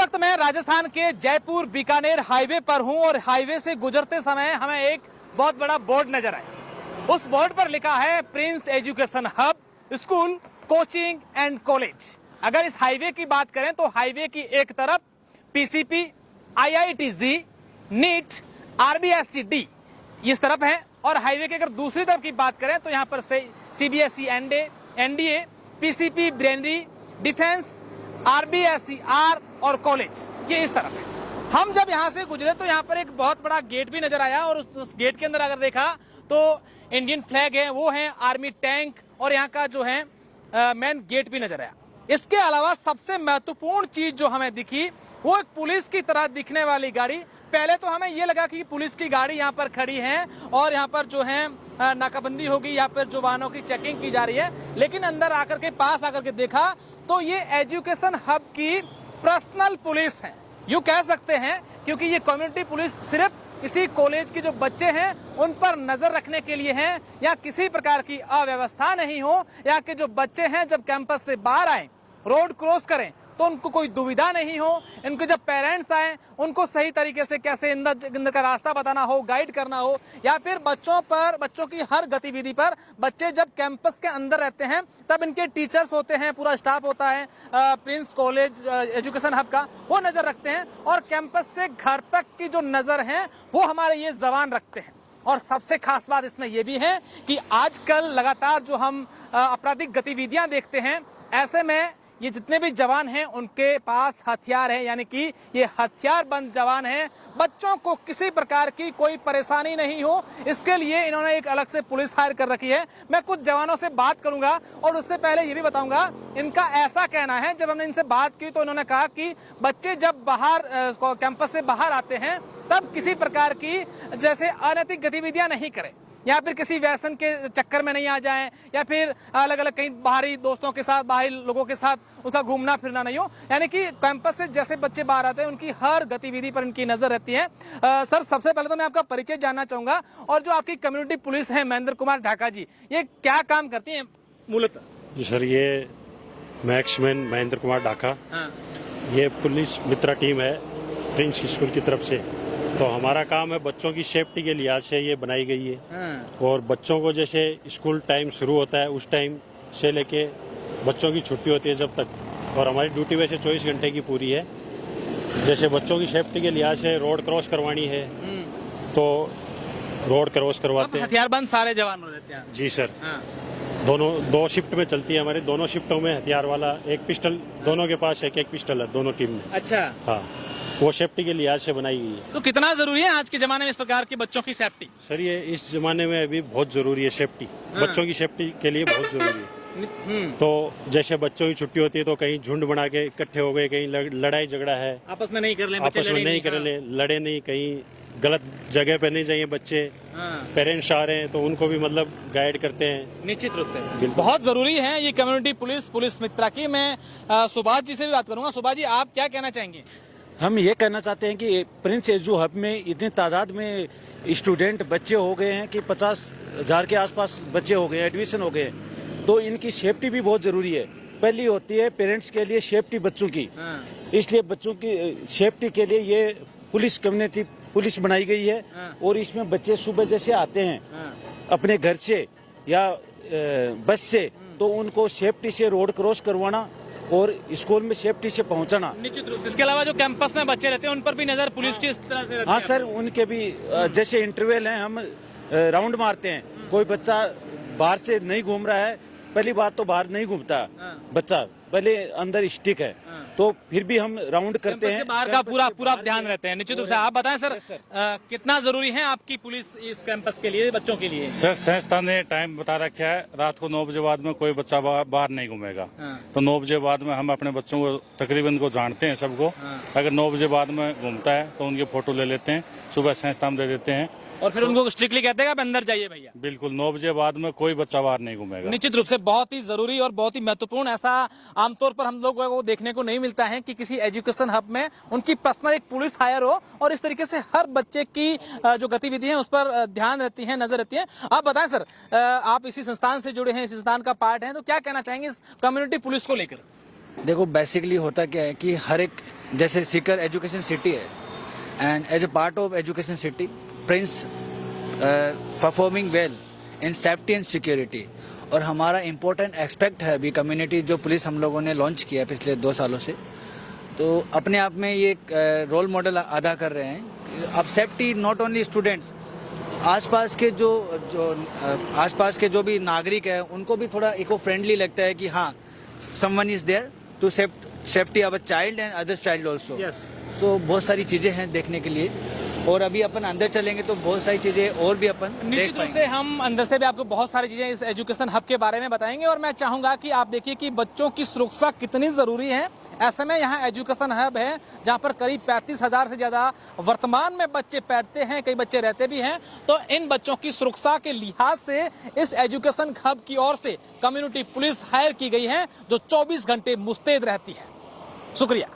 वक्त मैं राजस्थान के जयपुर बीकानेर हाईवे पर हूं और हाईवे से गुजरते समय हमें एक बहुत बड़ा बोर्ड नजर आया। उस बोर्ड पर लिखा है Prince education hub, school, coaching and college. अगर इस हाईवे की बात करें तो हाईवे की एक तरफ पीसीपी, IITG, नीट, RBSC-D इस तरफ है और हाईवे की अगर दूसरी तरफ की बात करें तो यहाँ पर से CBSE, NDA, PCP, ब्रेनरी, डिफेंस, RBSC-R और कॉलेज ये इस तरफ है। हम जब यहाँ से गुजरे तो यहाँ पर एक बहुत बड़ा गेट भी नजर आया और उस गेट के अंदर अगर देखा तो इंडियन फ्लैग है, वो है आर्मी टैंक और यहाँ का जो है मेन गेट भी नजर आया। इसके अलावा सबसे महत्वपूर्ण चीज जो हमें दिखी वो एक पुलिस की तरह दिखने वाली गाड़ी। पहले तो हमें ये लगा कि पुलिस की गाड़ी यहाँ पर खड़ी है और यहाँ पर जो है नाकाबंदी होगी या फिर जो वाहनों की चेकिंग की जा रही है, लेकिन अंदर आकर के पास आकर के देखा तो ये एजुकेशन हब की पर्सनल पुलिस है, यूं कह सकते हैं, क्योंकि ये कम्युनिटी पुलिस सिर्फ इसी कॉलेज के जो बच्चे हैं उन पर नजर रखने के लिए हैं या किसी प्रकार की अव्यवस्था नहीं हो या कि जो बच्चे हैं जब कैंपस से बाहर आए, रोड क्रॉस करें तो उनको कोई दुविधा नहीं हो। इनके जब पेरेंट्स आए उनको सही तरीके से कैसे अंदर का रास्ता बताना हो, गाइड करना हो, या फिर बच्चों की हर गतिविधि पर बच्चे जब कैंपस के अंदर रहते हैं तब इनके टीचर्स होते हैं, पूरा स्टाफ होता है प्रिंस कॉलेज एजुकेशन हब का, वो नजर रखते हैं और कैंपस से घर तक की जो नजर है वो हमारे ये जवान रखते हैं। और सबसे खास बात इसमें यह भी है कि आजकल लगातार जो हम आपराधिक गतिविधियां देखते हैं, ऐसे में ये जितने भी जवान हैं उनके पास हथियार है, यानी कि ये हथियारबंद जवान हैं। बच्चों को किसी प्रकार की कोई परेशानी नहीं हो, इसके लिए इन्होंने एक अलग से पुलिस हायर कर रखी है। मैं कुछ जवानों से बात करूंगा और उससे पहले ये भी बताऊंगा, इनका ऐसा कहना है, जब हमने इनसे बात की तो इन्होंने कहा कि बच्चे जब बाहर कैंपस से बाहर आते हैं तब किसी प्रकार की जैसे अनैतिक गतिविधियां नहीं करें या फिर किसी व्यसन के चक्कर में नहीं आ जाएं या फिर अलग अलग कहीं बाहरी दोस्तों के साथ, बाहरी लोगों के साथ उनका घूमना फिरना नहीं हो। यानी कि कैंपस से जैसे बच्चे बाहर आते हैं उनकी हर गतिविधि पर इनकी नजर रहती है। सर, सबसे पहले तो मैं आपका परिचय जानना चाहूंगा और जो आपकी कम्युनिटी पुलिस है महेंद्र कुमार ढाका जी, ये क्या काम करती है मूलतः? जी सर, ये मैक्समैन महेंद्र कुमार ढाका, ये पुलिस मित्रा टीम है प्रिंस स्कूल की तरफ से। तो हमारा काम है बच्चों की सेफ्टी के लिहाज से ये बनाई गई है और बच्चों को जैसे स्कूल टाइम शुरू होता है उस टाइम से लेके बच्चों की छुट्टी होती है जब तक, और हमारी ड्यूटी वैसे 24 घंटे की पूरी है। जैसे बच्चों की सेफ्टी के लिहाज से रोड क्रॉस करवानी है तो रोड क्रॉस करवाते हैं। हथियारबंद सारे जवान हो रहते हैं? जी सर, दो शिफ्ट में चलती है हमारी, दोनों शिफ्टों में हथियार वाला एक पिस्टल, दोनों के पास एक पिस्टल है दोनों टीम में। अच्छा, हाँ, वो सेफ्टी के लिहाज से बनाई गई है। तो कितना जरूरी है आज के जमाने में इस प्रकार के बच्चों की सेफ्टी? सर, ये इस जमाने में अभी बहुत जरूरी है सेफ्टी, बच्चों की सेफ्टी के लिए बहुत जरूरी है। तो जैसे बच्चों की छुट्टी होती है तो कहीं झुंड बना के इकट्ठे हो गए, कहीं लड़ाई झगड़ा है, आपस में नहीं कर ले, आपस में नहीं कर ले, लड़े नहीं, कहीं गलत जगह पे नहीं जाइए बच्चे। पेरेंट्स आ रहे हैं तो उनको भी मतलब गाइड करते हैं। निश्चित रूप से बहुत जरूरी है ये कम्युनिटी पुलिस मित्रा की। मैं सुभाष जी से भी बात करूंगा। सुभाष जी, आप क्या कहना चाहेंगे? हम ये कहना चाहते हैं कि प्रिंस एजू हब में इतनी तादाद में स्टूडेंट बच्चे हो गए हैं कि 50,000 के आसपास बच्चे हो गए, एडमिशन हो गए, तो इनकी सेफ्टी भी बहुत जरूरी है। पहली होती है पेरेंट्स के लिए सेफ्टी बच्चों की, इसलिए बच्चों की सेफ्टी के लिए ये पुलिस कम्युनिटी पुलिस बनाई गई है। और इसमें बच्चे सुबह जैसे आते हैं अपने घर से या बस से, तो उनको सेफ्टी से रोड क्रॉस करवाना और स्कूल में सेफ्टी से पहुंचाना। निश्चित रूप से इसके अलावा जो कैंपस में बच्चे रहते हैं उन पर भी नजर पुलिस की इस तरह से रहती है? हाँ सर, उनके भी जैसे इंटरवल है, हम राउंड मारते हैं, कोई बच्चा बाहर से नहीं घूम रहा है, पहली बात तो बाहर नहीं घूमता बच्चा, पहले अंदर स्टिक है, तो फिर भी हम राउंड करते हैं, बाहर का पूरा ध्यान रहते हैं। निश्चित रूप से आप बताएं सर, कितना जरूरी है आपकी पुलिस इस कैंपस के लिए, बच्चों के लिए? सर, संस्था ने टाइम बता रखा है, रात को 9 बजे बाद में कोई बच्चा बाहर नहीं घूमेगा। तो 9 बजे बाद में हम अपने बच्चों को तकरीबन को जानते हैं सबको, अगर 9 बजे बाद में घूमता है तो उनके फोटो ले लेते हैं, सुबह संस्था में दे देते हैं और फिर उनको स्ट्रिक्टली कहते हैं कि आप अंदर जाइए भैया। बिल्कुल, 9 बजे बाद में कोई बच्चा बाहर नहीं घूमेगा। निश्चित रूप से बहुत ही जरूरी और बहुत ही महत्वपूर्ण, ऐसा आमतौर पर हम लोगों को देखने को नहीं मिलता है कि किसी एजुकेशन हब में उनकी पर्सनल एक पुलिस हायर हो और इस तरीके से हर बच्चे की जो गतिविधि है उस पर ध्यान रहती है, नजर रहती है। आप बताएं सर, आप इसी संस्थान से जुड़े हैं, इसी संस्थान का पार्ट है, तो क्या कहना चाहेंगे इस कम्युनिटी पुलिस को लेकर? देखो बेसिकली होता क्या है कि हर एक, जैसे सीकर एजुकेशन सिटी है and as a part of education city prince performing well in safety and security. और हमारा इम्पोर्टेंट एस्पेक्ट है अभी कम्युनिटी जो पुलिस हम लोगों ने लॉन्च किया पिछले 2 सालों से, तो अपने आप में ये एक रोल मॉडल अदा कर रहे हैं। अब सेफ्टी नॉट ओनली स्टूडेंट्स, आसपास के जो भी नागरिक है उनको भी थोड़ा इको फ्रेंडली लगता है कि हाँ someone is there to safety our child and others child also. तो बहुत सारी चीज़ें हैं देखने के लिए, और अभी अपन अंदर चलेंगे तो बहुत सारी चीज़ें और भी अपन देख निश्चित रूप पाएंगे। से हम अंदर से भी आपको बहुत सारी चीजें इस एजुकेशन हब के बारे में बताएंगे, और मैं चाहूंगा कि आप देखिए कि बच्चों की सुरक्षा कितनी जरूरी है। ऐसे में यहाँ एजुकेशन हब है जहाँ पर करीब 35,000 से ज्यादा वर्तमान में बच्चे पढ़ते हैं, कई बच्चे रहते भी हैं। तो इन बच्चों की सुरक्षा के लिहाज से इस एजुकेशन हब की ओर से कम्युनिटी पुलिस हायर की गई है जो 24 घंटे मुस्तैद रहती है। शुक्रिया।